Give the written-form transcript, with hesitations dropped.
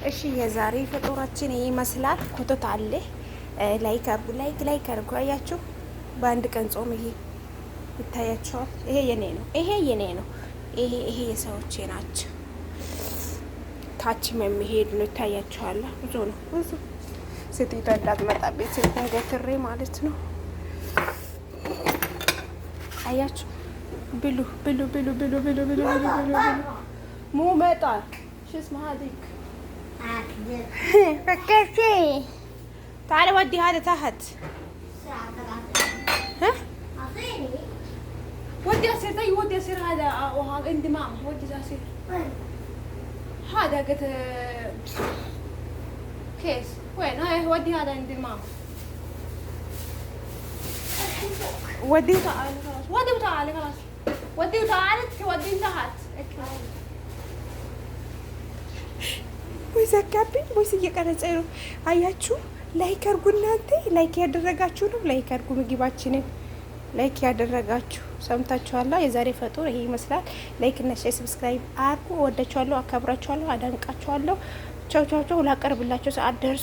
እሺ የዛሬ ፈጦራችን ይመስላል። ኮተት አለ። ላይክ አርጉ፣ ላይክ አርጉ። አያችሁ፣ በአንድ ቀን ጾም ይሄ ይታያቸዋል። ይሄ የኔ ነው፣ ይሄ የኔ ነው፣ ይሄ የሰዎቼ ናቸው። ታችም የሚሄድ ነው፣ ይታያቸዋል። ብዙ ነው፣ ብዙ ስትይቷ እንዳትመጣቤት ስልኩን ገትሬ ማለት ነው። አያችሁ፣ ብሉ ብሉ ብሉ ብሉ ብሉ ብሉ ብሉ ሙ መጣ ሽስ ማሃዲክ فكرتي تعالي ودي هذا تحت ها ودي أصير طيب ودي أصير هذا عندي ماما ودي أصير هذا قلت كيس وين هاي ودي هذا عند ماما ودي وتعالي خلاص ودي وتعالي خلاص ودي وتعالي تودي تحت ወይስ አጋቢ ወይስ እየቀረጸ ነው? አያችሁ፣ ላይክ አድርጉ እናንተ። ላይክ ያደረጋችሁ ነው። ላይክ አድርጉ፣ ምግባችንን ላይክ ያደረጋችሁ ሰምታችኋላ። የዛሬ ፈጡር ይሄ ይመስላል። ላይክ እና ሼር ሰብስክራይብ አድርጉ። ወዳችኋለሁ፣ አከብራችኋለሁ፣ አዳንቃችኋለሁ። ቻው ቻው ቻው። ላቀርብላችሁ ሰዓት ደርሶ